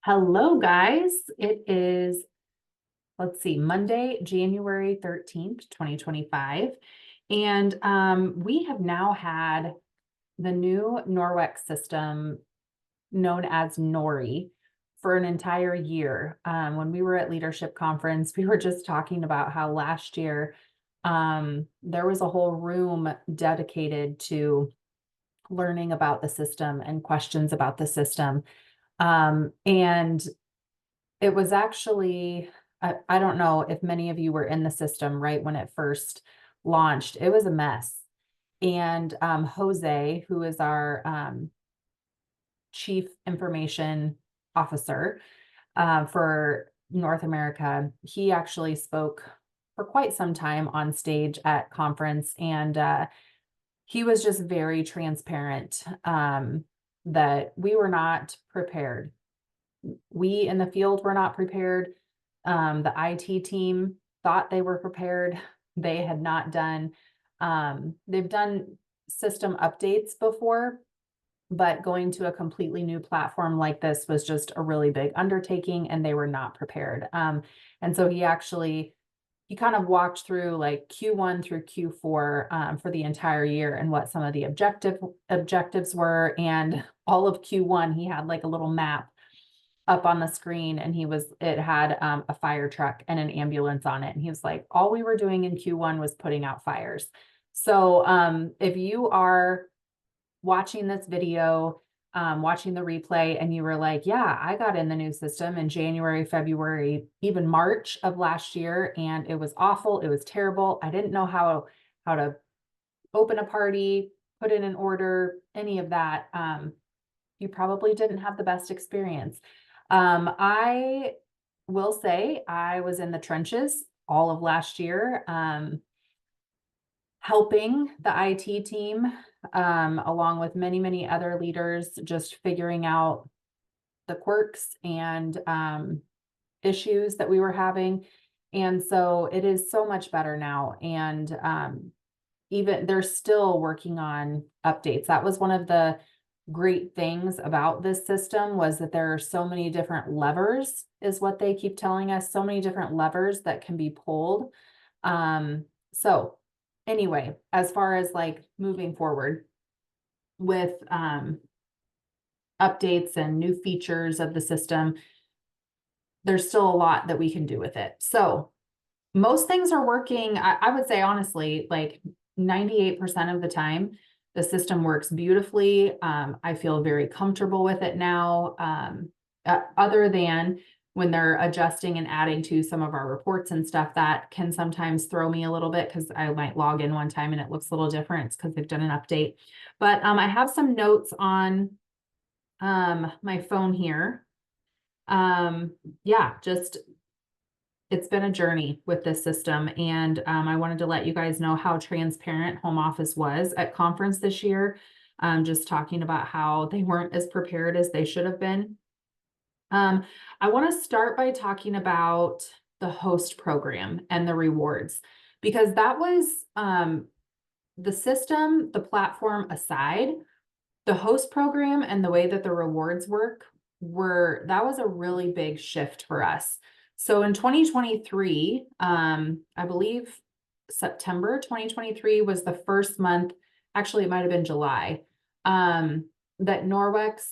Hello, guys. It is, let's see, Monday, January 13th, 2025. And we have now had the new Norwex system known as Nori for an entire year. When we were at Leadership Conference, we were just talking about how last year there was a whole room dedicated to learning about the system and questions about the system. And it was actually, I don't know if many of you were in the system right when it first launched. It was a mess. And Jose, who is our Chief Information Officer for North America, he actually spoke for quite some time on stage at conference. And he was just very transparent that we were not prepared. We in the field were not prepared. The IT team thought they were prepared. They had not done, they've done system updates before, but going to a completely new platform like this was just a really big undertaking and they were not prepared. And so he kind of walked through like Q1 through Q4 for the entire year and what some of the objectives were. And all of Q1, he had like a little map up on the screen, and it had a fire truck and an ambulance on it. And he was like, all we were doing in Q1 was putting out fires. So if you are watching this video, watching the replay, and you were like, yeah, I got in the new system in January, February, even March of last year, and it was awful. It was terrible. I didn't know how to open a party, put in an order, any of that. You probably didn't have the best experience. I will say I was in the trenches all of last year, helping the IT team, along with many, many other leaders, just figuring out the quirks and issues that we were having. And so it is so much better now. And even they're still working on updates. That was one of the great things about this system, was that there are so many different levers, is what they keep telling us, so many different levers that can be pulled. So anyway, as far as like moving forward with updates and new features of the system, there's still a lot that we can do with it. So most things are working. I would say honestly, like 98% of the time, the system works beautifully. I feel very comfortable with it now, other than when they're adjusting and adding to some of our reports and stuff. That can sometimes throw me a little bit because I might log in one time and it looks a little different. It's because they've done an update. But I have some notes on my phone here. Yeah, just it's been a journey with this system, and I wanted to let you guys know how transparent home office was at conference this year, just talking about how they weren't as prepared as they should have been. I want to start by talking about the host program and the rewards, because that was the system, the platform aside, the host program and the way that the rewards work that was a really big shift for us. So in 2023, I believe September 2023 was the first month, actually it might have been July, that Norwex,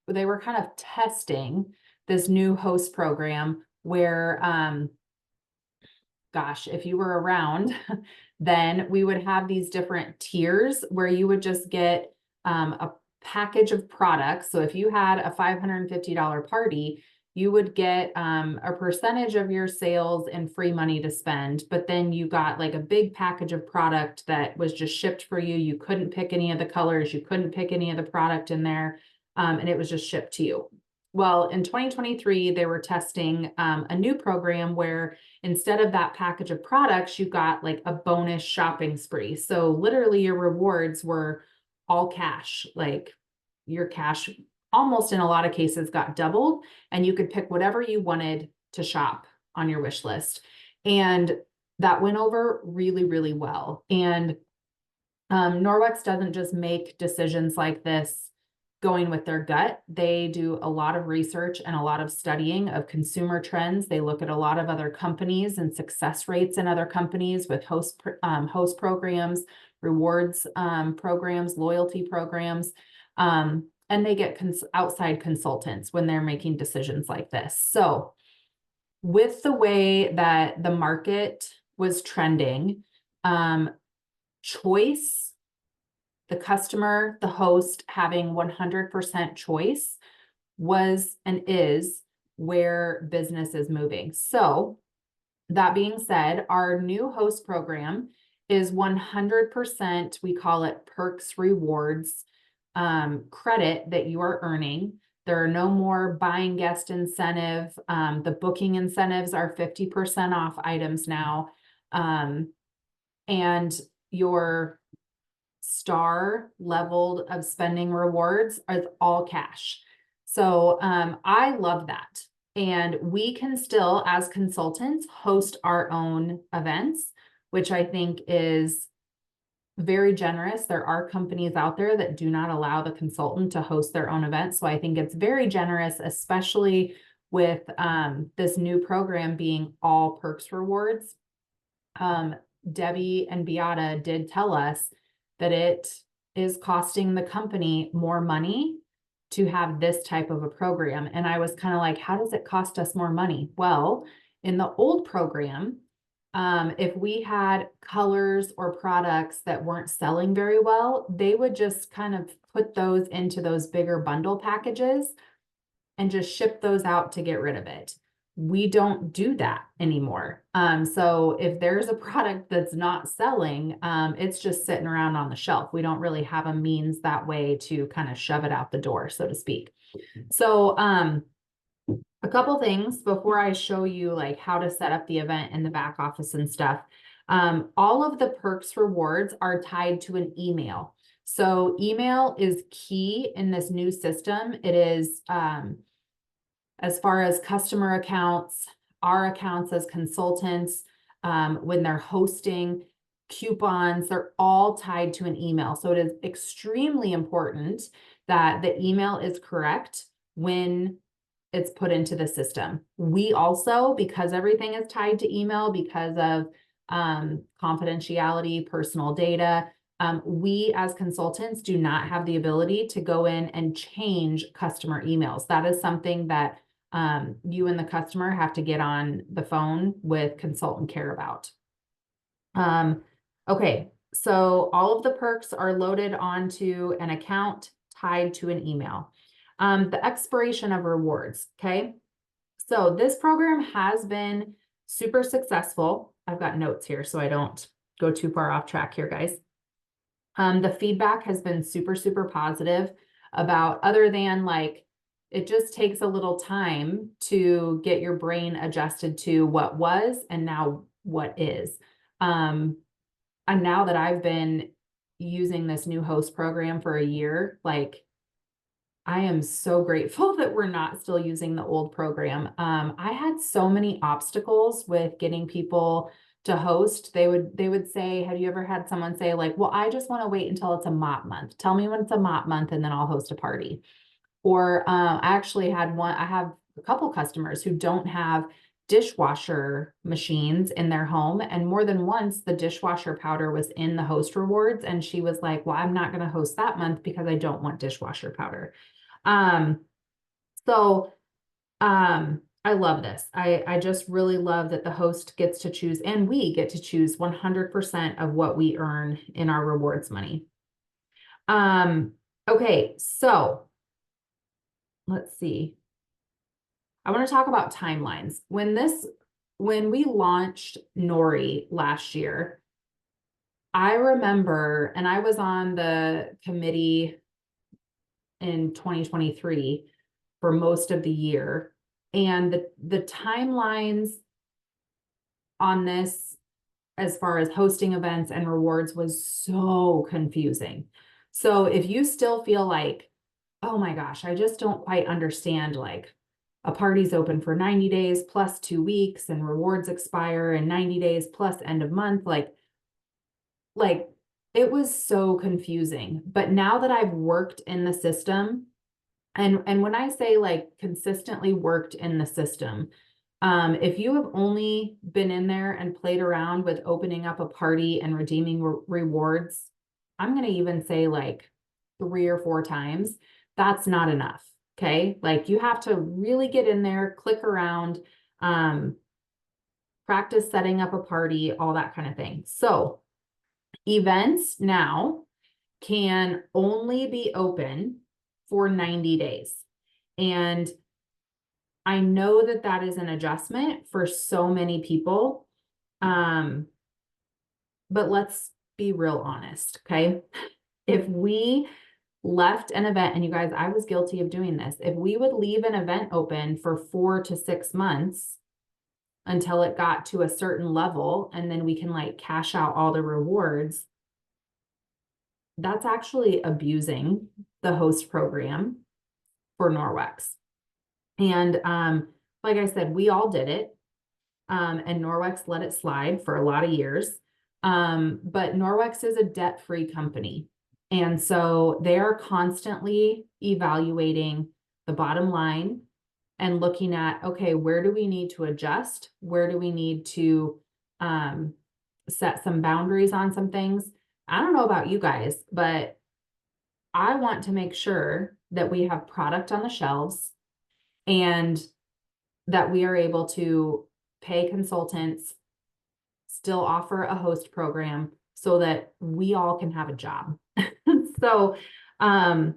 they were kind of testing this new host program where, gosh, if you were around, then we would have these different tiers where you would just get a package of products. So if you had a $550 party, you would get a percentage of your sales and free money to spend, but then you got like a big package of product that was just shipped for you. You couldn't pick any of the colors, you couldn't pick any of the product in there, and it was just shipped to you. Well, in 2023, they were testing a new program where instead of that package of products, you got like a bonus shopping spree. So literally your rewards were all cash, like your cash almost in a lot of cases got doubled, and you could pick whatever you wanted to shop on your wish list. And that went over really, really well. And Norwex doesn't just make decisions like this going with their gut. They do a lot of research and a lot of studying of consumer trends. They look at a lot of other companies and success rates in other companies with host programs, rewards programs, loyalty programs. And they get outside consultants when they're making decisions like this. So with the way that the market was trending, choice, the customer, the host having 100% choice was and is where business is moving. So that being said, our new host program is 100%, we call it Perks Rewards credit that you are earning. There are no more buying guest incentive. The booking incentives are 50% off items now. And your star leveled of spending rewards is all cash. So I love that. And we can still, as consultants, host our own events, which I think is very generous. There are companies out there that do not allow the consultant to host their own events. So I think it's very generous, especially with this new program being all Perks Rewards. Debbie and Beata did tell us that it is costing the company more money to have this type of a program. And I was kind of like, how does it cost us more money? Well, in the old program, if we had colors or products that weren't selling very well, they would just kind of put those into those bigger bundle packages and just ship those out to get rid of it. We don't do that anymore. So if there's a product that's not selling, it's just sitting around on the shelf. We don't really have a means that way to kind of shove it out the door, so to speak. So a couple things before I show you like how to set up the event in the back office and stuff. All of the Perks Rewards are tied to an email. So email is key in this new system. It is, as far as customer accounts, our accounts as consultants, when they're hosting coupons, they're all tied to an email. So it is extremely important that the email is correct when it's put into the system. We also, because everything is tied to email because of confidentiality, personal data, we as consultants do not have the ability to go in and change customer emails. That is something that you and the customer have to get on the phone with consultant care about. Okay, so all of the perks are loaded onto an account tied to an email. The expiration of rewards, okay? So this program has been super successful. I've got notes here so I don't go too far off track here, guys. The feedback has been super, super positive about, other than like, it just takes a little time to get your brain adjusted to what was and now what is. And now that I've been using this new host program for a year, like, I am so grateful that we're not still using the old program. I had so many obstacles with getting people to host. They would say, have you ever had someone say like, well, I just want to wait until it's a mop month. Tell me when it's a mop month and then I'll host a party. Or I actually had I have a couple customers who don't have dishwasher machines in their home. And more than once, the dishwasher powder was in the host rewards. And she was like, well, I'm not going to host that month because I don't want dishwasher powder. I love this. I just really love that the host gets to choose and we get to choose 100% of what we earn in our rewards money. Okay, so let's see. I want to talk about timelines. When we launched Nori last year, I remember, and I was on the committee in 2023 for most of the year. And the timelines on this, as far as hosting events and rewards, was so confusing. So if you still feel like, oh my gosh, I just don't quite understand, like a party's open for 90 days plus 2 weeks and rewards expire in 90 days plus end of month, like it was so confusing. But now that I've worked in the system And when I say like consistently worked in the system, if you have only been in there and played around with opening up a party and redeeming rewards, I'm going to even say like 3 or 4 times, that's not enough. Okay. Like you have to really get in there, click around, practice setting up a party, all that kind of thing. So events now can only be open for 90 days. And I know that that is an adjustment for so many people. But let's be real honest, okay? If we left an event, and you guys, I was guilty of doing this. If we would leave an event open for 4 to 6 months until it got to a certain level, and then we can like cash out all the rewards, that's actually abusing the host program for Norwex. And like I said, we all did it. And Norwex let it slide for a lot of years. But Norwex is a debt-free company. And so they are constantly evaluating the bottom line and looking at, okay, where do we need to adjust? Where do we need to set some boundaries on some things? I don't know about you guys, but I want to make sure that we have product on the shelves and that we are able to pay consultants, still offer a host program so that we all can have a job. So from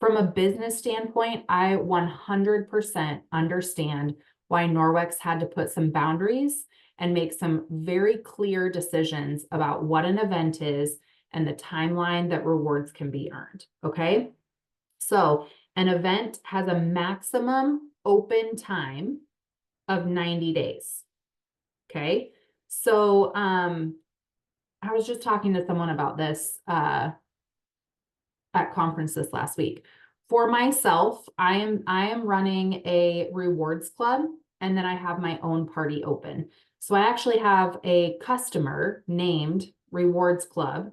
a business standpoint, I 100% understand why Norwex had to put some boundaries and make some very clear decisions about what an event is and the timeline that rewards can be earned. Okay. So an event has a maximum open time of 90 days. Okay. So I was just talking to someone about this at conference this last week. For myself, I am running a rewards club, and then I have my own party open. So I actually have a customer named Rewards Club,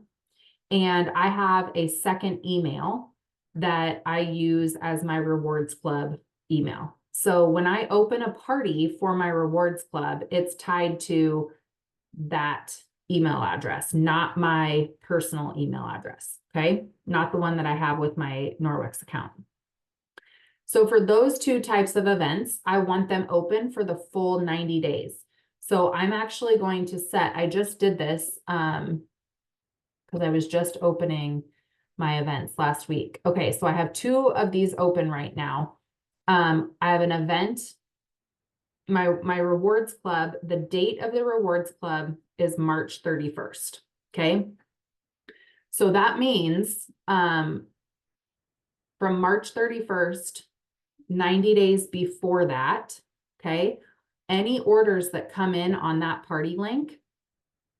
and I have a second email that I use as my Rewards Club email. So when I open a party for my Rewards Club, it's tied to that email address, not my personal email address, okay? Not the one that I have with my Norwex account. So for those 2 types of events, I want them open for the full 90 days. So I'm actually going to set, I just did this because I was just opening my events last week. Okay, so I have 2 of these open right now. I have an event, my rewards club, the date of the rewards club is March 31st. Okay. So that means from March 31st, 90 days before that, okay, any orders that come in on that party link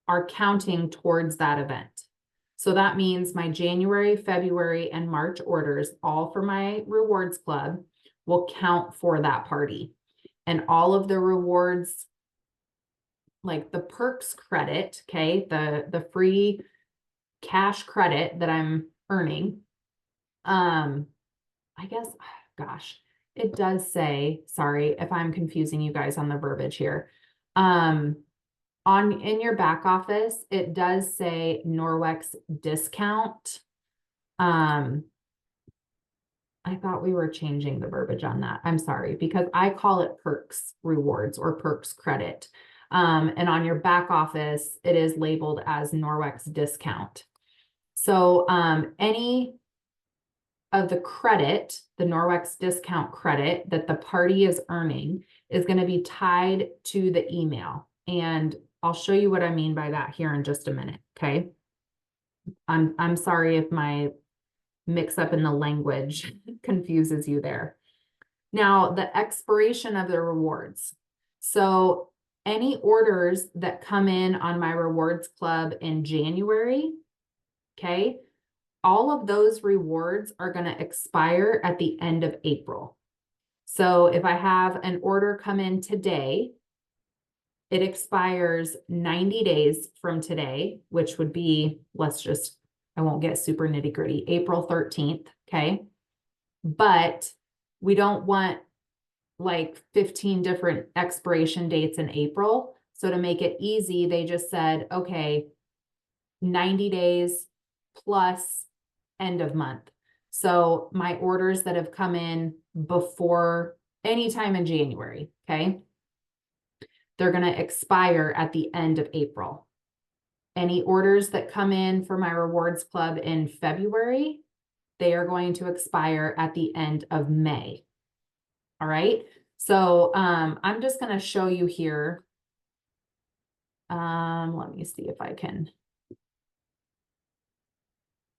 are counting towards that event. So that means my January, February, and March orders, all for my rewards club, will count for that party. And all of the rewards, like the perks credit, okay, the free cash credit that I'm earning, I guess, gosh, it does say, sorry if I'm confusing you guys on the verbiage here. In your back office, it does say Norwex discount. I thought we were changing the verbiage on that. I'm sorry, because I call it perks rewards or perks credit. And on your back office, it is labeled as Norwex discount. So any of the credit, the Norwex discount credit that the party is earning is going to be tied to the email. And I'll show you what I mean by that here in just a minute. Okay. I'm sorry if my mix up in the language confuses you there. Now, the expiration of the rewards. So any orders that come in on my rewards club in January, okay, all of those rewards are going to expire at the end of April. So if I have an order come in today, it expires 90 days from today, which would be, I won't get super nitty gritty, April 13th, okay? but we don't want like 15 different expiration dates in April. So to make it easy, they just said, okay, 90 days plus end of month. So my orders that have come in before any time in January, okay, they're going to expire at the end of April. Any orders that come in for my rewards club in February, they are going to expire at the end of May. All right. So I'm just going to show you here. Let me see if I can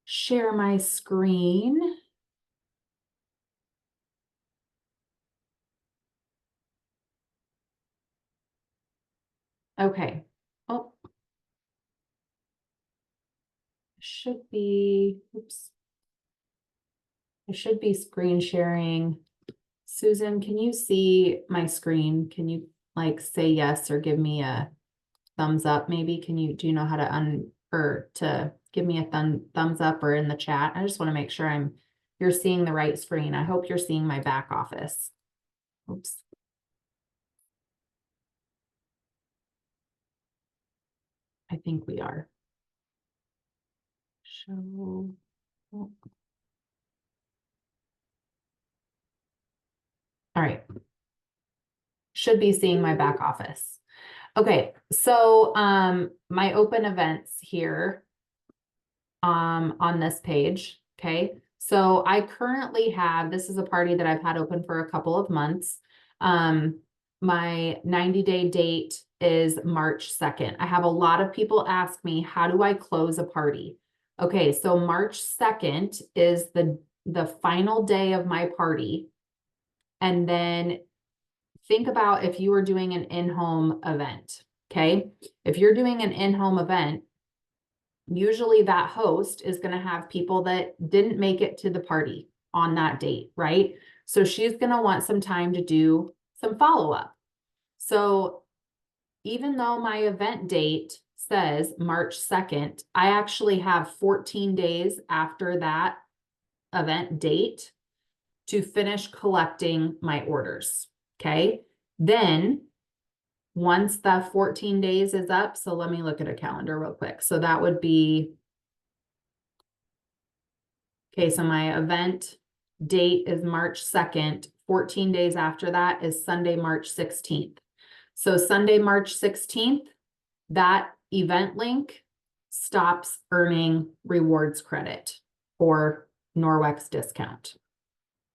share my screen. Okay. Oh, should be, oops. I should be screen sharing. Susan, can you see my screen? Can you like say yes or give me a thumbs up maybe? Do you know how to to give me a thumbs up or in the chat? I just want to make sure you're seeing the right screen. I hope you're seeing my back office. Oops. I think we are. Show. Oh. All right. Should be seeing my back office. Okay, so my open events here on this page. Okay, so I currently have, this is a party that I've had open for a couple of months. My 90-day date is March 2nd. I have a lot of people ask me, how do I close a party? Okay, so March 2nd is the final day of my party. And then think about if you were doing an in-home event, okay? If you're doing an in-home event, usually that host is going to have people that didn't make it to the party on that date, right? So she's going to want some time to do some follow-up. So even though my event date says March 2nd, I actually have 14 days after that event date to finish collecting my orders, okay? Then once the 14 days is up, so let me look at a calendar real quick. So that would be, okay, so my event date is March 2nd. 14 days after that is Sunday, March 16th. So Sunday, March 16th, that event link stops earning rewards credit or Norwex discount.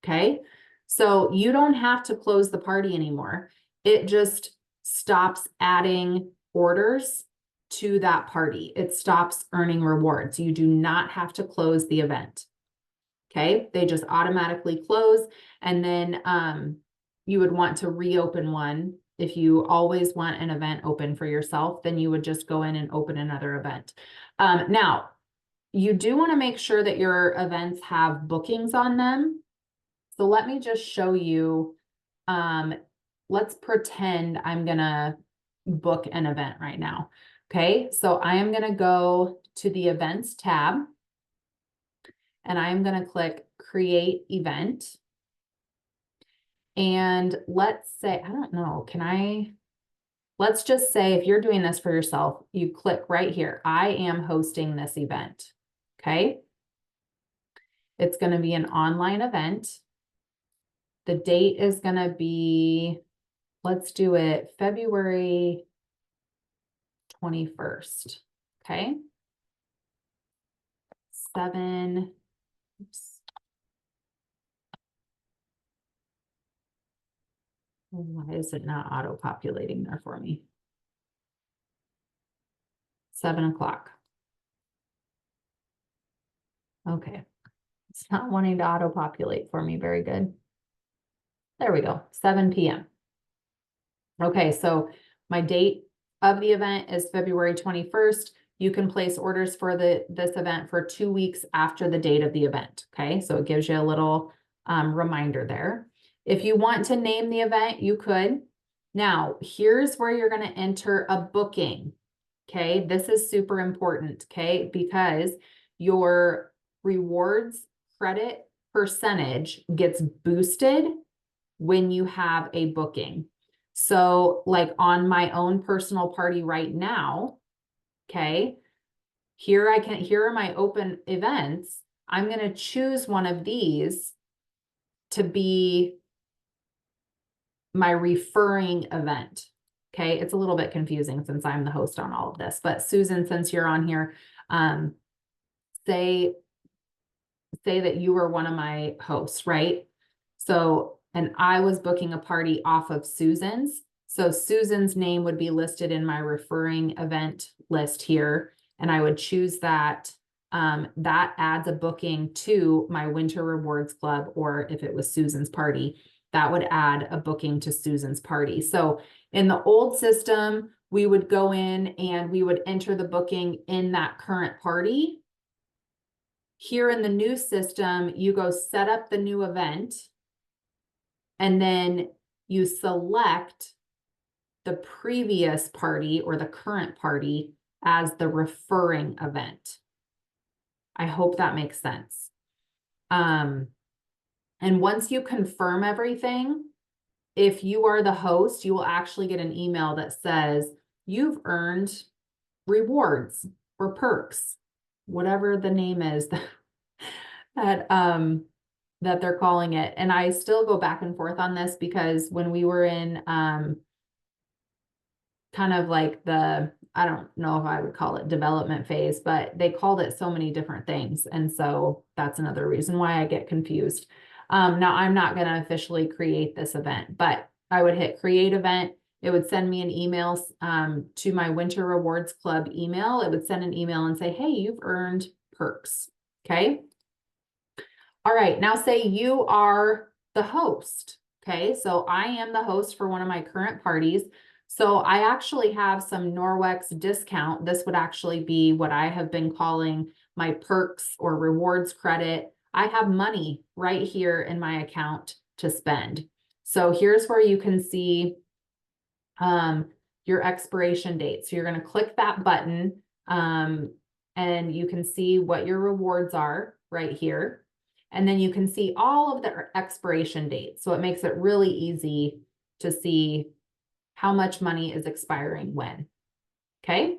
Okay, so you don't have to close the party anymore. It just stops adding orders to that party. It stops earning rewards. You do not have to close the event. Okay, they just automatically close. And then you would want to reopen one. If you always want an event open for yourself, then you would just go in and open another event. Now, you do want to make sure that your events have bookings on them. So let me just show you, let's pretend I'm gonna book an event right now. Okay, so I am gonna go to the events tab and I'm gonna click create event. And let's say, I don't know, let's just say if you're doing this for yourself, you click right here, I am hosting this event, okay? It's gonna be an online event. The date is gonna be, let's do it February 21st, okay? 7, oops. Why is it not auto-populating there for me? 7 o'clock. Okay, it's not wanting to auto-populate for me, very good. There we go, 7 p.m. Okay, so my date of the event is February 21st. You can place orders for this event for 2 weeks after the date of the event, okay? So it gives you a little reminder there. If you want to name the event, you could. Now, here's where you're gonna enter a booking, okay? This is super important, okay? Because your rewards credit percentage gets boosted when you have a booking. So like on my own personal party right now, okay, here are my open events. I'm going to choose one of these to be my referring event. Okay, it's a little bit confusing since I'm the host on all of this, but Susan, since you're on here, say that you were one of my hosts, right? So, and I was booking a party off of Susan's. So Susan's name would be listed in my referring event list here, and I would choose that. That adds a booking to my Winter Rewards Club, or if it was Susan's party, that would add a booking to Susan's party. So in the old system, we would go in and we would enter the booking in that current party. Here in the new system, you go set up the new event, and then you select the previous party or the current party as the referring event. I hope that makes sense. And once you confirm everything, if you are the host, you will actually get an email that says you've earned rewards or perks, whatever the name is that they're calling it. And I still go back and forth on this because when we were in kind of like the, I don't know if I would call it development phase, but they called it so many different things. And so that's another reason why I get confused. Now I'm not going to officially create this event, but I would hit create event. It would send me an email to my Winter Rewards Club email. It would send an email and say, hey, you've earned perks. Okay. All right. Now say you are the host. Okay. So I am the host for one of my current parties. So I actually have some Norwex discount. This would actually be what I have been calling my perks or rewards credit. I have money right here in my account to spend. So here's where you can see your expiration date. So you're going to click that button and you can see what your rewards are right here. And then you can see all of the expiration dates. So it makes it really easy to see how much money is expiring when. Okay.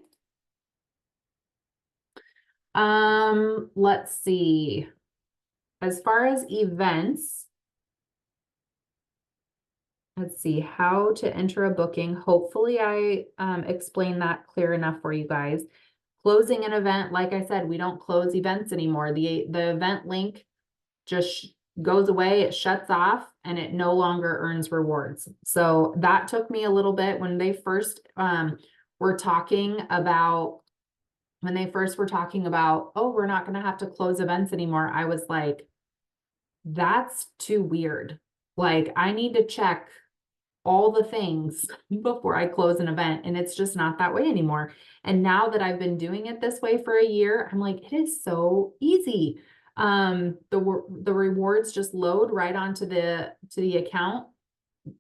Let's see. As far as events, let's see how to enter a booking. Hopefully I explained that clear enough for you guys. Closing an event, like I said, we don't close events anymore. The event link just goes away, it shuts off, and it no longer earns rewards. So that took me a little bit when they first were talking about, oh, we're not going to have to close events anymore. I was like, that's too weird. Like, I need to check all the things before I close an event, and it's just not that way anymore. And now that I've been doing it this way for a year, I'm like, it is so easy. The rewards just load right onto the account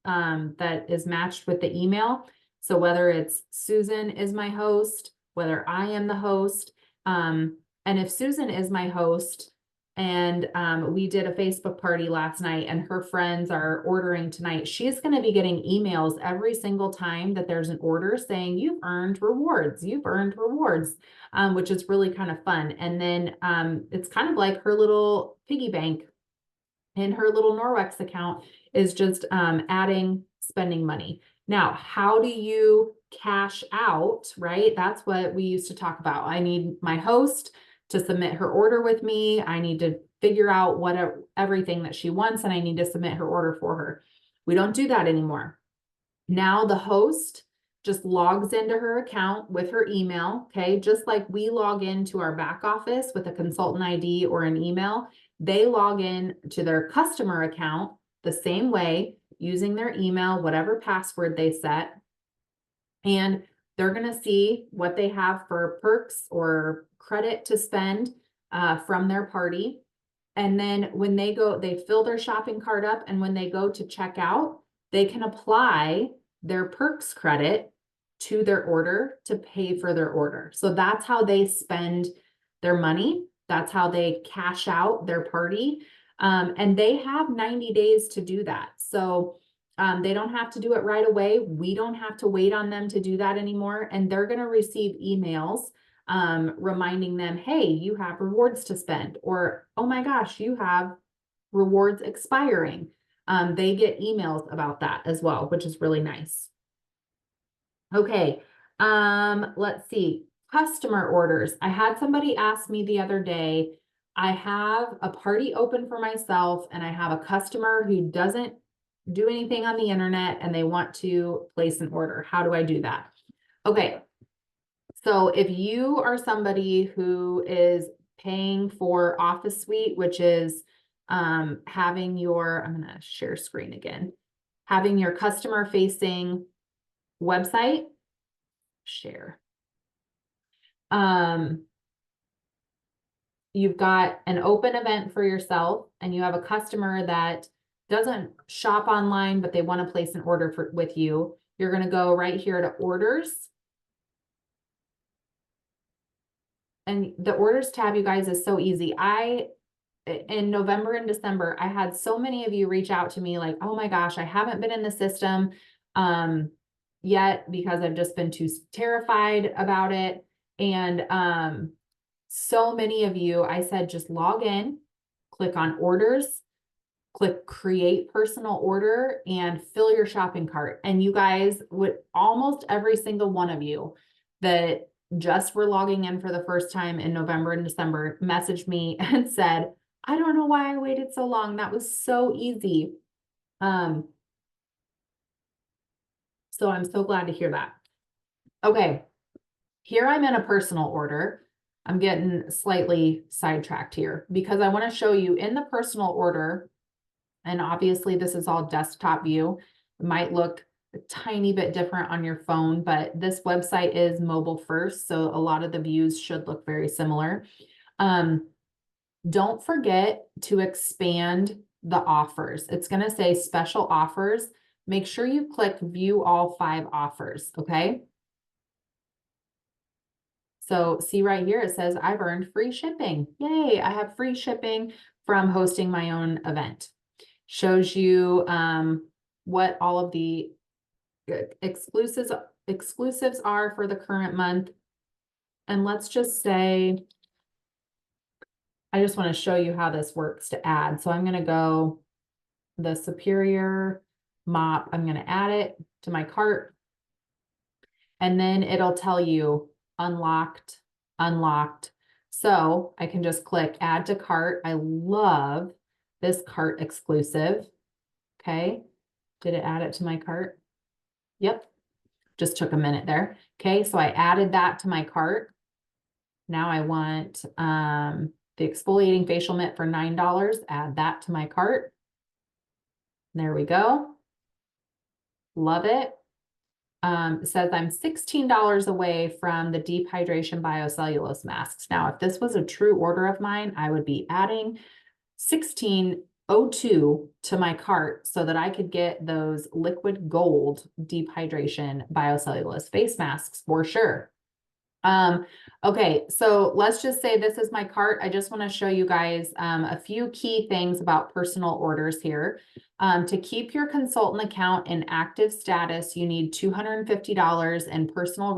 that is matched with the email. So whether it's Susan is my host, whether I am the host, and if Susan is my host, and we did a Facebook party last night and her friends are ordering tonight, she's going to be getting emails every single time that there's an order saying you've earned rewards, which is really kind of fun. And then it's kind of like her little piggy bank in her little Norwex account is just adding spending money. Now, how do you cash out, right? That's what we used to talk about. I need my host to submit her order with me. I need to figure out everything that she wants, and I need to submit her order for her. We don't do that anymore. Now the host just logs into her account with her email, okay? Just like we log into our back office with a consultant ID or an email, they log in to their customer account the same way, using their email, whatever password they set, and they're going to see what they have for perks or credit to spend from their party. And then when they go, they fill their shopping cart up, and when they go to check out, they can apply their perks credit to their order to pay for their order. So that's how they spend their money. That's how they cash out their party. And they have 90 days to do that. So they don't have to do it right away. We don't have to wait on them to do that anymore. And they're going to receive emails reminding them, hey, you have rewards to spend, or, oh my gosh, you have rewards expiring. They get emails about that as well, which is really nice. Okay, let's see. Customer orders. I had somebody ask me the other day, I have a party open for myself and I have a customer who doesn't do anything on the internet and they want to place an order. How do I do that? Okay, so if you are somebody who is paying for Office Suite, which is having your, I'm going to share screen again, having your customer facing website, share. You've got an open event for yourself and you have a customer that doesn't shop online, but they want to place an order with you. You're going to go right here to orders. And the orders tab, you guys, is so easy. In November and December, I had so many of you reach out to me like, oh my gosh, I haven't been in the system yet because I've just been too terrified about it. And so many of you, I said, just log in, click on orders, click create personal order and fill your shopping cart. And you guys would, almost every single one of you that just were logging in for the first time in November and December messaged me and said, I don't know why I waited so long. That was so easy. So I'm so glad to hear that. Okay, here I'm in a personal order. I'm getting slightly sidetracked here because I want to show you in the personal order, and obviously this is all desktop view. It might look a tiny bit different on your phone, but this website is mobile first, so a lot of the views should look very similar. Don't forget to expand the offers. It's going to say special offers. Make sure you click view all 5 offers, okay? So see right here, it says I've earned free shipping. Yay, I have free shipping from hosting my own event. Shows you what all of the exclusives are for the current month. And let's just say, I just want to show you how this works to add. So I'm going to go the Superior mop. I'm going to add it to my cart. And then it'll tell you unlocked, unlocked. So I can just click add to cart. I love this cart exclusive. Okay. Did it add it to my cart? Yep. Just took a minute there. Okay. So I added that to my cart. Now I want the exfoliating facial mitt for $9. Add that to my cart. There we go. Love it. It says I'm $16 away from the deep hydration biocellulose masks. Now, if this was a true order of mine, I would be adding $16.02 to my cart so that I could get those liquid gold deep hydration biocellulose face masks for sure. Okay, so let's just say this is my cart. I just want to show you guys a few key things about personal orders here. To keep your consultant account in active status, you need $250 in personal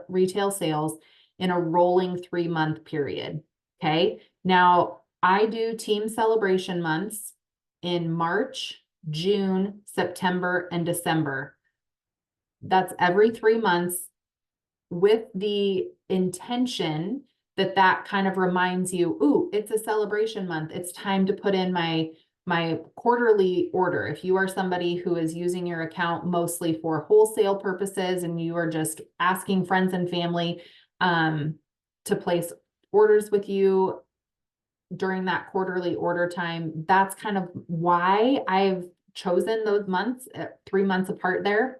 retail sales in a rolling 3-month period. Okay, now I do team celebration months in March, June, September, and December. That's every 3 months, with the intention that that kind of reminds you, ooh, it's a celebration month. It's time to put in my quarterly order. If you are somebody who is using your account mostly for wholesale purposes and you are just asking friends and family to place orders with you during that quarterly order time, that's kind of why I've chosen those months, 3 months apart there,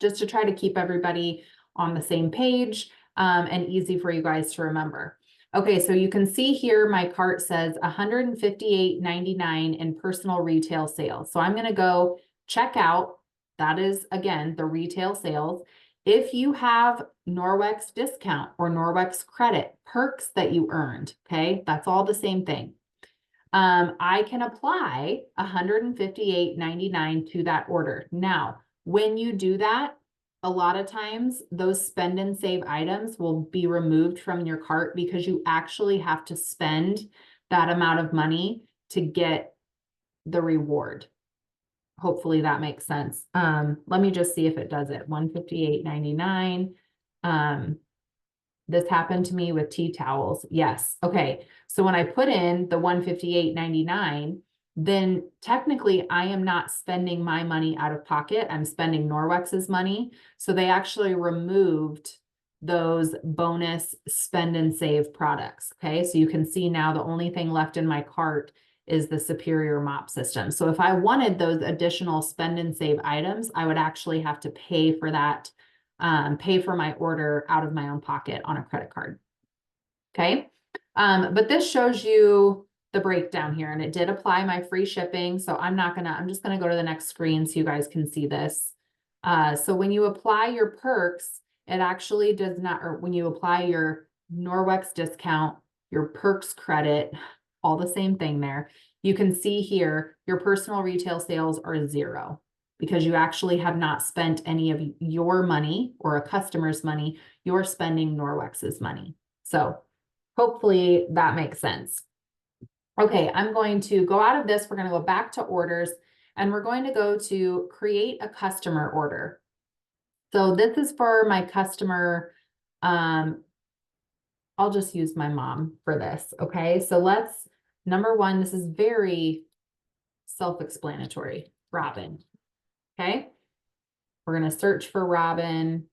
just to try to keep everybody on the same page and easy for you guys to remember. Okay, so you can see here my cart says $158.99 in personal retail sales. So I'm going to go check out. That is, again, the retail sales. If you have Norwex discount or Norwex credit perks that you earned, okay, that's all the same thing. I can apply $158.99 to that order. Now, when you do that, a lot of times those spend and save items will be removed from your cart because you actually have to spend that amount of money to get the reward. Hopefully that makes sense. Let me just see if it does it. $158.99. This happened to me with tea towels. Yes. Okay. So when I put in the $158.99, then technically I am not spending my money out of pocket. I'm spending Norwex's money. So they actually removed those bonus spend and save products. Okay. So you can see now the only thing left in my cart is the Superior mop system. So if I wanted those additional spend and save items, I would actually have to pay for that, pay for my order out of my own pocket on a credit card. Okay. But this shows you the breakdown here, and it did apply my free shipping. So I'm just going to go to the next screen so you guys can see this. So when you apply your perks, it actually does not, or when you apply your Norwex discount, your perks credit, all the same thing there. You can see here, your personal retail sales are 0 because you actually have not spent any of your money or a customer's money. You're spending Norwex's money. So hopefully that makes sense. Okay, I'm going to go out of this. We're going to go back to orders, and we're going to go to create a customer order. So this is for my customer. I'll just use my mom for this. Okay, so number one, this is very self-explanatory. Robin. Okay, we're going to search for Robin.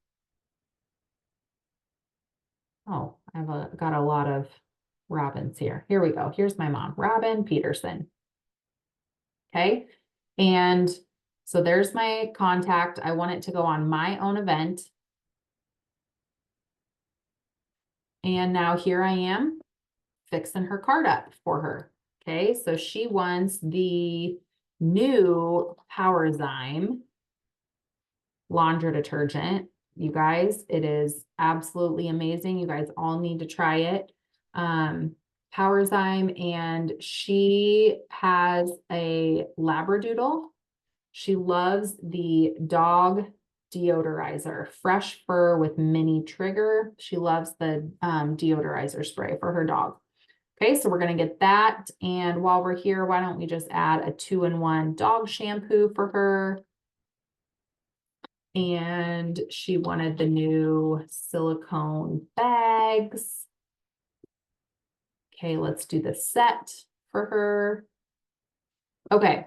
Oh, got a lot of Robins here. Here we go. Here's my mom, Robin Peterson. Okay, and so there's my contact. I want it to go on my own event. And now here I am fixing her cart up for her. Okay, so she wants the new Powerzyme laundry detergent. You guys, it is absolutely amazing. You guys all need to try it. Powerzyme, and she has a Labradoodle. She loves the dog deodorizer, fresh fur with mini trigger. She loves the deodorizer spray for her dog. Okay, so we're going to get that. And while we're here, why don't we just add a 2-in-1 dog shampoo for her? And she wanted the new silicone bags. Okay, let's do the set for her. Okay,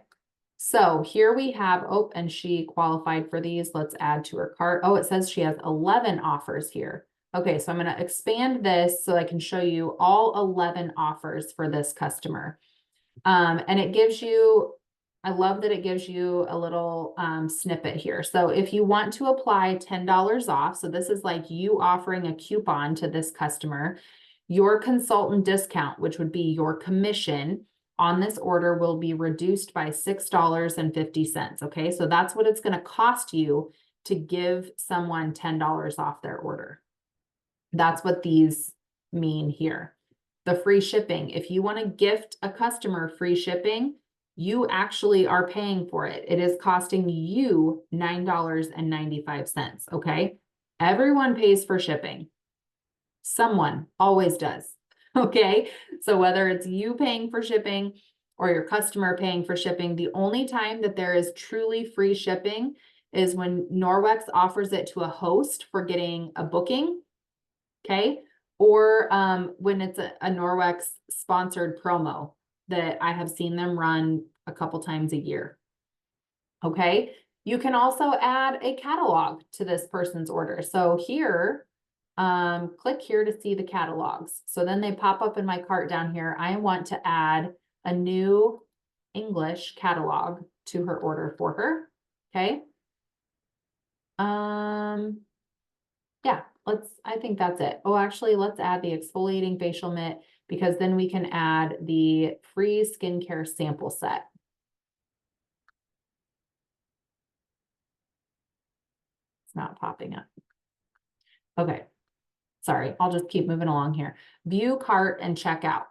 so here we have, oh, and she qualified for these. Let's add to her cart. Oh, it says she has 11 offers here. Okay, so I'm going to expand this so I can show you all 11 offers for this customer. And it gives you, I love that it gives you a little snippet here. So if you want to apply $10 off, so this is like you offering a coupon to this customer, your consultant discount, which would be your commission on this order, will be reduced by $6.50. Okay, so that's what it's going to cost you to give someone $10 off their order. That's what these mean here. The free shipping, if you want to gift a customer free shipping, you actually are paying for it. It is costing you $9.95. Okay, everyone pays for shipping. Someone always does. Okay, so whether it's you paying for shipping or your customer paying for shipping, the only time that there is truly free shipping is when Norwex offers it to a host for getting a booking. Okay, or when it's a Norwex sponsored promo that I have seen them run a couple times a year. Okay, you can also add a catalog to this person's order. So here, click here to see the catalogs. So then they pop up in my cart down here. I want to add a new English catalog to her order for her. Okay. Yeah, I think that's it. Oh, actually, let's add the exfoliating facial mitt, because then we can add the free skincare sample set. It's not popping up. Okay. Sorry, I'll just keep moving along here. View cart and checkout.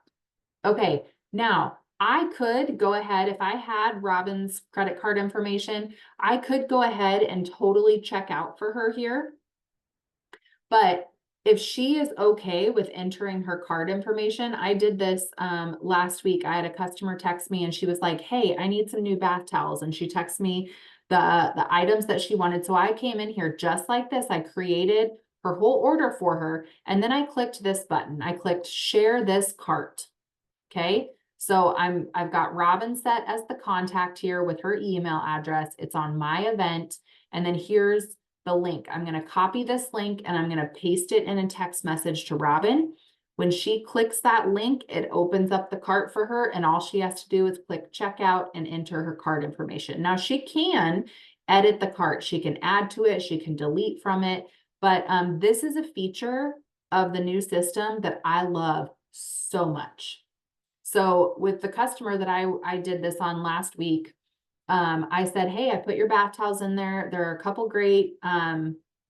Okay, now I could go ahead, if I had Robin's credit card information, I could go ahead and totally check out for her here. But if she is okay with entering her card information, I did this last week. I had a customer text me and she was like, hey, I need some new bath towels. And she texted me the items that she wanted. So I came in here just like this. I created her whole order for her. And then I clicked this button. I clicked share this cart. Okay. So I've got Robin set as the contact here with her email address. It's on my event. And then here's the link. I'm going to copy this link and I'm going to paste it in a text message to Robin. When she clicks that link, it opens up the cart for her, and all she has to do is click checkout and enter her card information. Now she can edit the cart. She can add to it. She can delete from it. But this is a feature of the new system that I love so much. So with the customer that I did this on last week, I said, hey, I put your bath towels in there. There are a couple great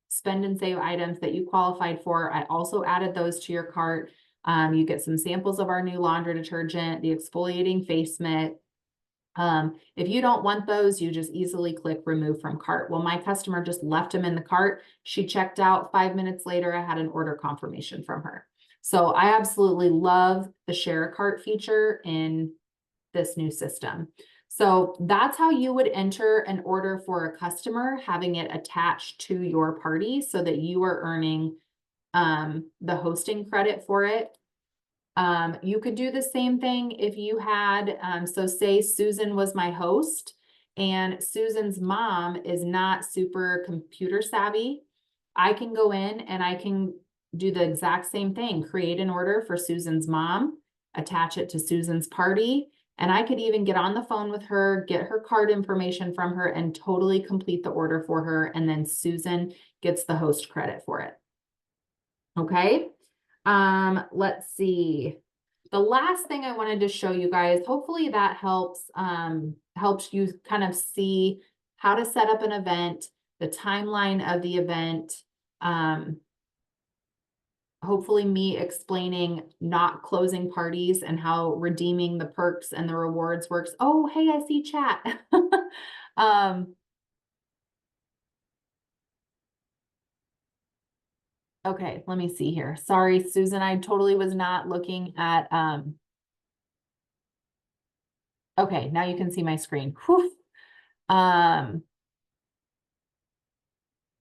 spend and save items that you qualified for. I also added those to your cart. You get some samples of our new laundry detergent, the exfoliating face mitt. If you don't want those, you just easily click remove from cart. Well, my customer just left them in the cart. She checked out. 5 minutes later, I had an order confirmation from her. So I absolutely love the share a cart feature in this new system. So that's how you would enter an order for a customer, having it attached to your party so that you are earning the hosting credit for it. You could do the same thing if you had, so say Susan was my host and Susan's mom is not super computer savvy. I can go in and I can do the exact same thing, create an order for Susan's mom, attach it to Susan's party, and I could even get on the phone with her, get her card information from her, and totally complete the order for her. And then Susan gets the host credit for it. Okay. Let's see. The last thing I wanted to show you guys, hopefully that helps you kind of see how to set up an event, the timeline of the event. Hopefully me explaining not closing parties and how redeeming the perks and the rewards works. Oh, hey, I see chat. Okay, let me see here. Sorry, Susan, I totally was not looking at, okay, now you can see my screen. Whew.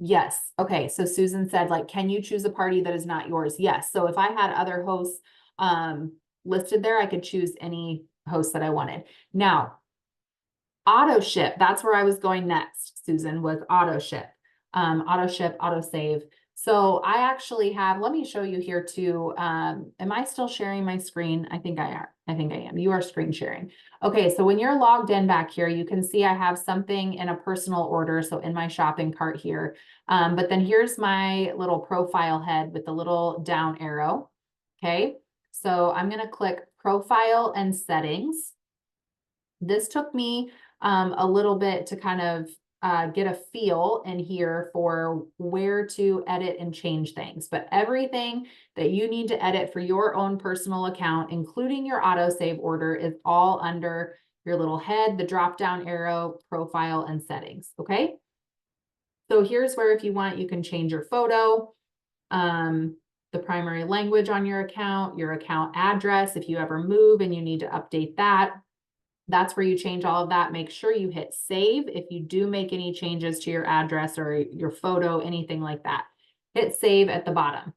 Yes. Okay. So Susan said, like, can you choose a party that is not yours? Yes. So if I had other hosts listed there, I could choose any host that I wanted. Now, auto ship, that's where I was going next, Susan, was auto ship. Auto ship, auto save. So I actually have, let me show you here too. Am I still sharing my screen? I think I am. I think I am. You are screen sharing. Okay, so when you're logged in back here, you can see I have something in a personal order. So in my shopping cart here. But then here's my little profile head with the little down arrow. Okay, so I'm going to click profile and settings. This took me a little bit to kind of get a feel in here for where to edit and change things. But everything that you need to edit for your own personal account, including your autosave order, is all under your little head, the drop-down arrow, profile, and settings, okay? So here's where if you want, you can change your photo, the primary language on your account address, if you ever move and you need to update that. That's where you change all of that. Make sure you hit save if you do make any changes to your address or your photo, anything like that. Hit save at the bottom.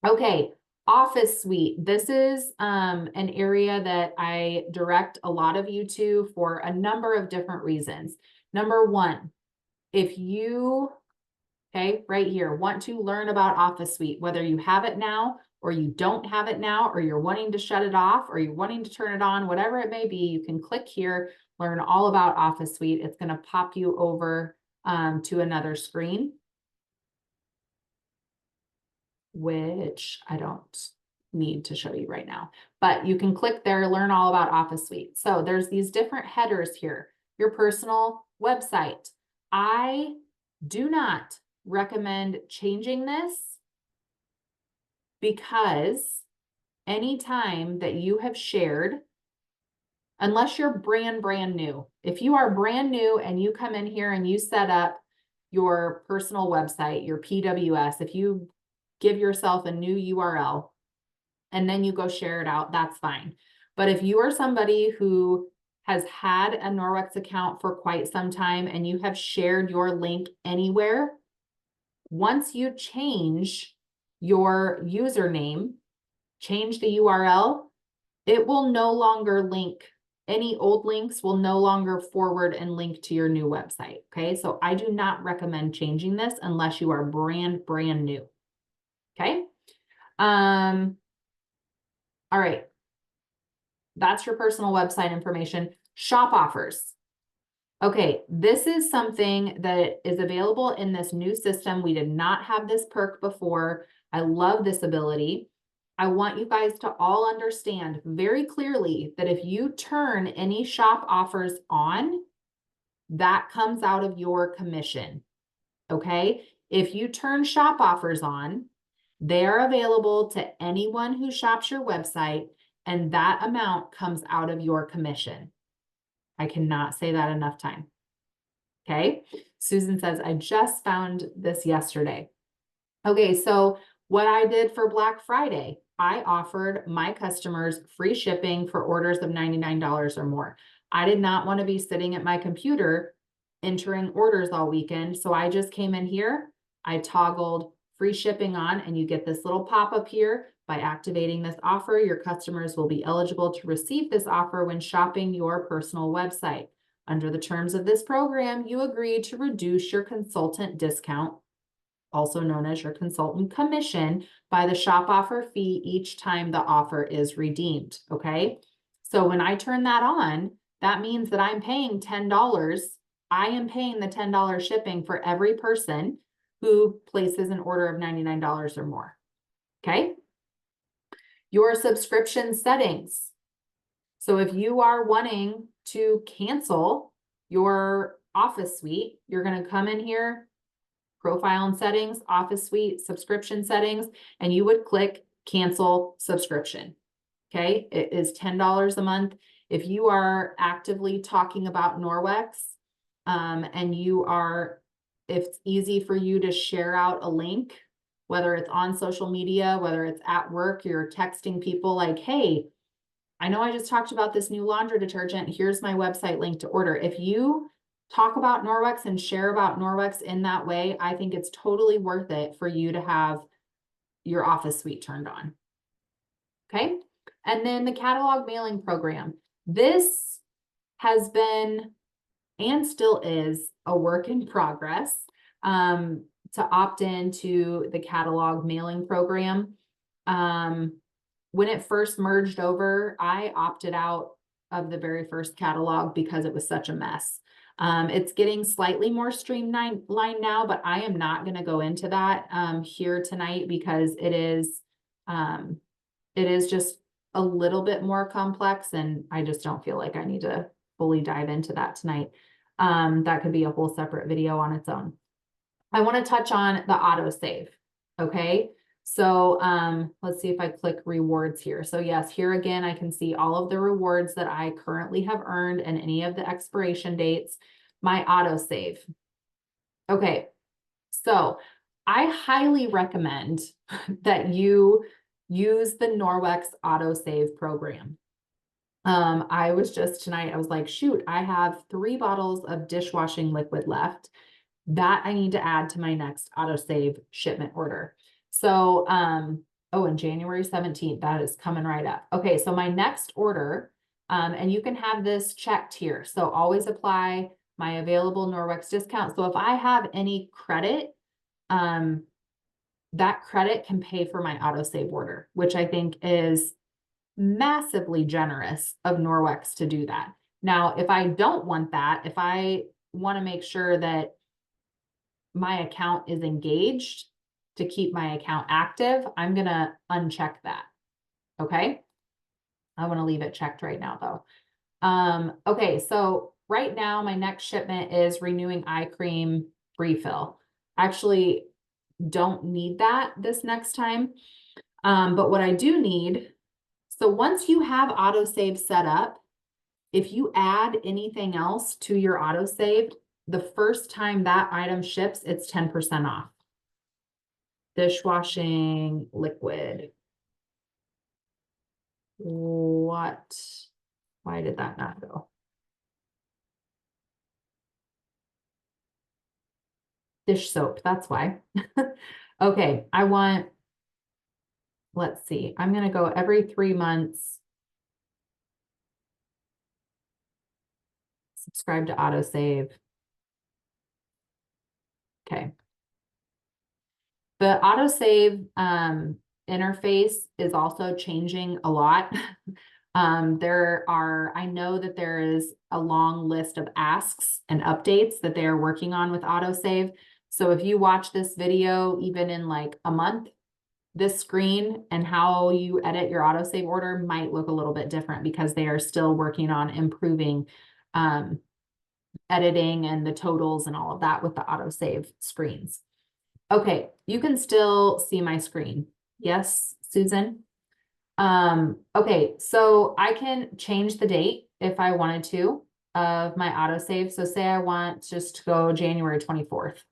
Okay, Office Suite. This is an area that I direct a lot of you to for a number of different reasons. Number one, if you, okay, right here, want to learn about Office Suite, whether you have it now or you don't have it now, or you're wanting to shut it off, or you're wanting to turn it on, whatever it may be, you can click here, learn all about Office Suite. It's going to pop you over to another screen, which I don't need to show you right now, but you can click there, learn all about Office Suite. So there's these different headers here, your personal website. I do not recommend changing this because anytime that you have shared unless you're brand new. If you are brand new and you come in here and you set up your personal website, your PWS, if you give yourself a new URL and then you go share it out, that's fine. But if you are somebody who has had a Norwex account for quite some time and you have shared your link anywhere, once you change your username, change the URL, it will no longer link. Any old links will no longer forward and link to your new website. Okay, so I do not recommend changing this unless you are brand new. Okay. All right. That's your personal website information. Shop offers. Okay, this is something that is available in this new system. We did not have this perk before. I love this ability. I want you guys to all understand very clearly that if you turn any shop offers on, that comes out of your commission. Okay, if you turn shop offers on, they're available to anyone who shops your website, and that amount comes out of your commission. I cannot say that enough time. Okay, Susan says, I just found this yesterday. Okay, so what I did for Black Friday, I offered my customers free shipping for orders of $99 or more. I did not want to be sitting at my computer entering orders all weekend. So I just came in here, I toggled free shipping on, and you get this little pop-up here. By activating this offer, your customers will be eligible to receive this offer when shopping your personal website. Under the terms of this program, you agree to reduce your consultant discount, also known as your consultant commission, by the shop offer fee each time the offer is redeemed. Okay, so when I turn that on, that means that I'm paying $10. I am paying the $10 shipping for every person who places an order of $99 or more. Okay, your subscription settings. So if you are wanting to cancel your Office Suite, you're going to come in here, profile and settings, Office Suite, subscription settings, and you would click cancel subscription. Okay, it is $10 a month. If you are actively talking about Norwex, and if it's easy for you to share out a link, whether it's on social media, whether it's at work, you're texting people like, hey, I know I just talked about this new laundry detergent. Here's my website link to order. If you talk about Norwex and share about Norwex in that way, I think it's totally worth it for you to have your Office Suite turned on. Okay. And then the catalog mailing program. This has been and still is a work in progress to opt into the catalog mailing program. When it first merged over, I opted out of the very first catalog because it was such a mess. It's getting slightly more streamlined now, but I am not going to go into that here tonight because it is just a little bit more complex, and I just don't feel like I need to fully dive into that tonight. That could be a whole separate video on its own. I want to touch on the autosave. Okay. So let's see if I click rewards here. So yes, here again, I can see all of the rewards that I currently have earned and any of the expiration dates, my autosave. Okay. So I highly recommend that you use the Norwex autosave program. I was just tonight, I was like, shoot, I have 3 bottles of dishwashing liquid left that I need to add to my next autosave shipment order. So, oh, and January 17th, that is coming right up. Okay, so my next order, and you can have this checked here. So always apply my available Norwex discount. So if I have any credit, that credit can pay for my autosave order, which I think is massively generous of Norwex to do that. Now, if I don't want that, if I want to make sure that my account is engaged to keep my account active, I'm going to uncheck that. Okay. I want to leave it checked right now though. Okay. So right now my next shipment is renewing eye cream refill. Actually don't need that this next time. But what I do need, so once you have autosave set up, if you add anything else to your autosave, the first time that item ships, it's 10% off. Dishwashing liquid. What? Why did that not go? Dish soap, that's why. Okay, I want, let's see, I'm gonna go every 3 months. Subscribe to autosave. Okay. The autosave interface is also changing a lot. I know that there is a long list of asks and updates that they are working on with autosave. So if you watch this video, even in like a month, this screen and how you edit your autosave order might look a little bit different because they are still working on improving editing and the totals and all of that with the autosave screens. Okay, you can still see my screen. Yes, Susan? Okay, so I can change the date if I wanted to of my autosave. So say I want just to go January 24th.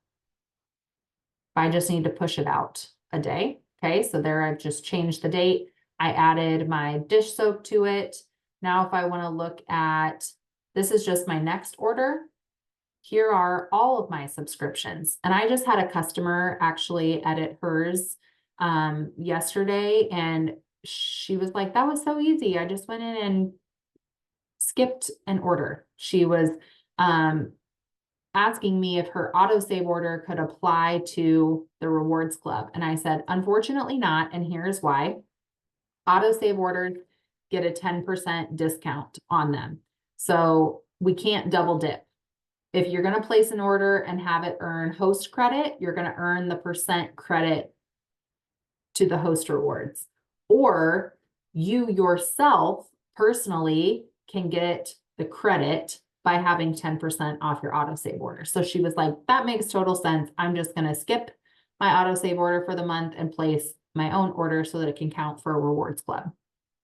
I just need to push it out a day. Okay, so there I've just changed the date. I added my dish soap to it. Now, if I want to look at, this is just my next order. Here are all of my subscriptions. And I just had a customer actually edit hers yesterday, and she was like, that was so easy. I just went in and skipped an order. She was asking me if her autosave order could apply to the rewards club. And I said, unfortunately not. And here's why. Autosave orders get a 10% discount on them. So we can't double dip. If you're going to place an order and have it earn host credit, you're going to earn the percent credit to the host rewards. Or you yourself personally can get the credit by having 10% off your autosave order. So she was like, that makes total sense. I'm just going to skip my autosave order for the month and place my own order so that it can count for a rewards club.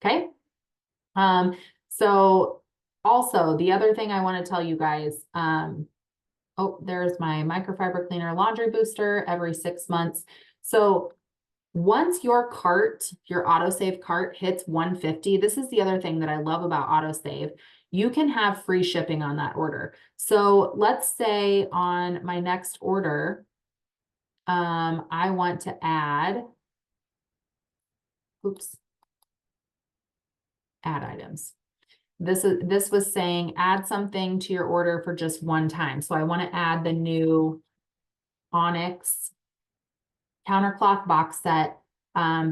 Okay. So also the other thing I want to tell you guys, oh, there's my microfiber cleaner laundry booster every 6 months. So once your cart, your autosave cart hits 150, this is the other thing that I love about autosave. You can have free shipping on that order. So let's say on my next order, I want to add, add items. This was saying add something to your order for just one time. So I want to add the new Onyx countercloth box set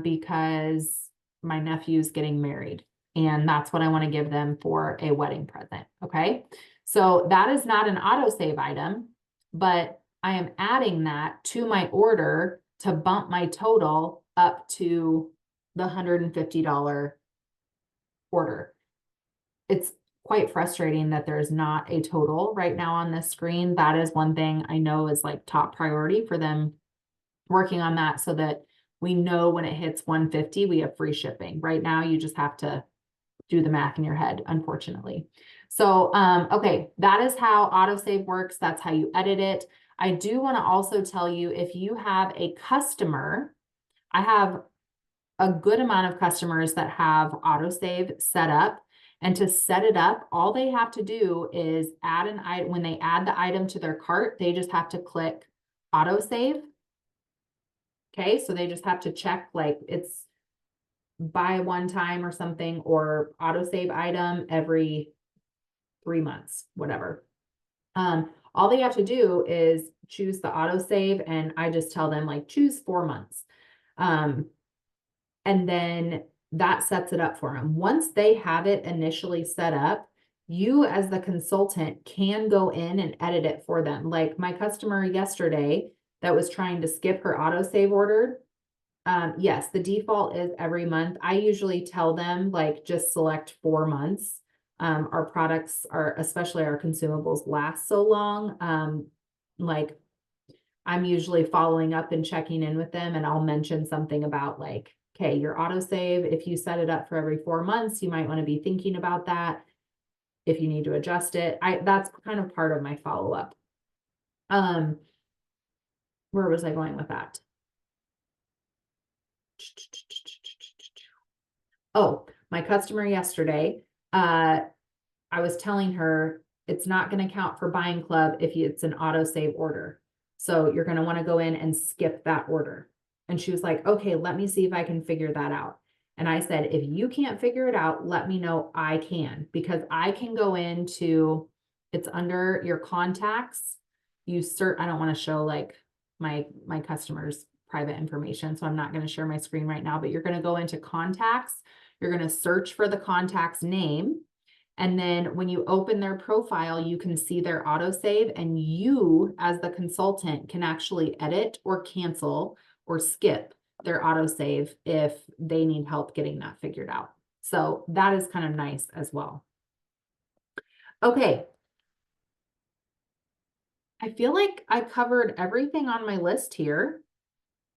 because my nephew's getting married and that's what I want to give them for a wedding present. Okay. So that is not an autosave item, but I am adding that to my order to bump my total up to the $150 order. It's quite frustrating that there's not a total right now on this screen. That is one thing I know is like top priority for them working on that so that we know when it hits 150, we have free shipping. Right now, you just have to do the math in your head, unfortunately. So, okay, that is how autosave works. That's how you edit it. I do want to also tell you, if you have a customer, I have a good amount of customers that have autosave set up. And to set it up, all they have to do is add an item. When they add the item to their cart, they just have to click autosave. Okay, so they just have to check like it's buy one time or something, or autosave item every 3 months, whatever. All they have to do is choose the autosave, and I just tell them like choose 4 months. And then that sets it up for them. Once they have it initially set up, you as the consultant can go in and edit it for them. Like my customer yesterday that was trying to skip her autosave order. Yes, the default is every month. I usually tell them like just select 4 months. Our products are, especially our consumables, last so long. Like I'm usually following up and checking in with them, and I'll mention something about like, okay, your autosave, if you set it up for every 4 months, you might want to be thinking about that. if you need to adjust it. That's kind of part of my follow-up. Where was I going with that? Oh, my customer yesterday, I was telling her it's not going to count for buying club if it's an auto save order. So you're going to want to go in and skip that order. And she was like, okay, let me see if I can figure that out. And I said, if you can't figure it out, let me know. I can, because I can go into, it's under your contacts. I don't want to show like my customers' private information. So I'm not going to share my screen right now, but you're going to go into contacts. You're going to search for the contact's name. And then when you open their profile, you can see their autosave, and you as the consultant can actually edit or cancel or skip their autosave if they need help getting that figured out. So that is kind of nice as well. Okay. I feel like I covered everything on my list here.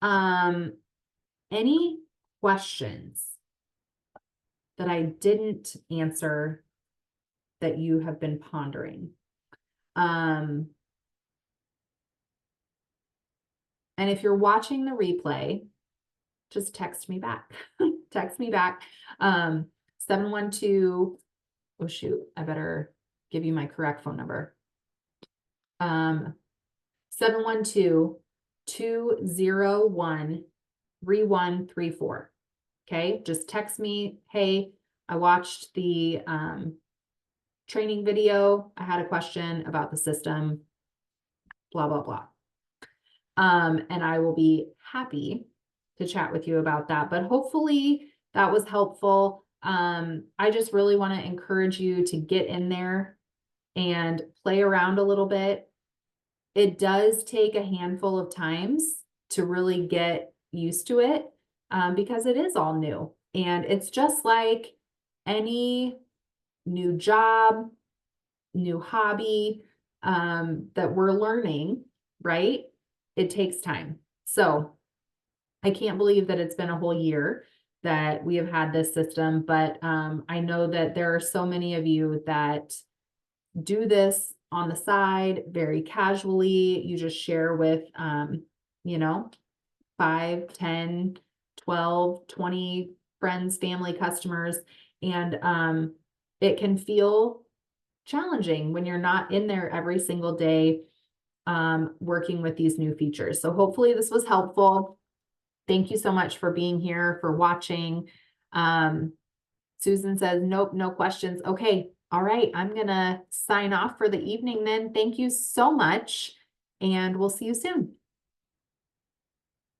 Any questions that I didn't answer that you have been pondering? And if you're watching the replay, just text me back. Text me back. 712, oh shoot, I better give you my correct phone number. 712-201-3134. Okay, just text me, hey, I watched the training video. I had a question about the system, blah, blah, blah. And I will be happy to chat with you about that. But hopefully that was helpful. I just really want to encourage you to get in there and play around a little bit. It does take a handful of times to really get used to it, because it is all new. And it's just like any new job, new hobby, that we're learning, right? It takes time. So I can't believe that it's been a whole year that we have had this system, but I know that there are so many of you that do this on the side very casually. You just share with, 5, 10, 12, 20 friends, family, customers, and it can feel challenging when you're not in there every single day working with these new features. So hopefully this was helpful. Thank you so much for being here, for watching. Susan says, nope, no questions. Okay. All right. I'm going to sign off for the evening then. Thank you so much, and we'll see you soon.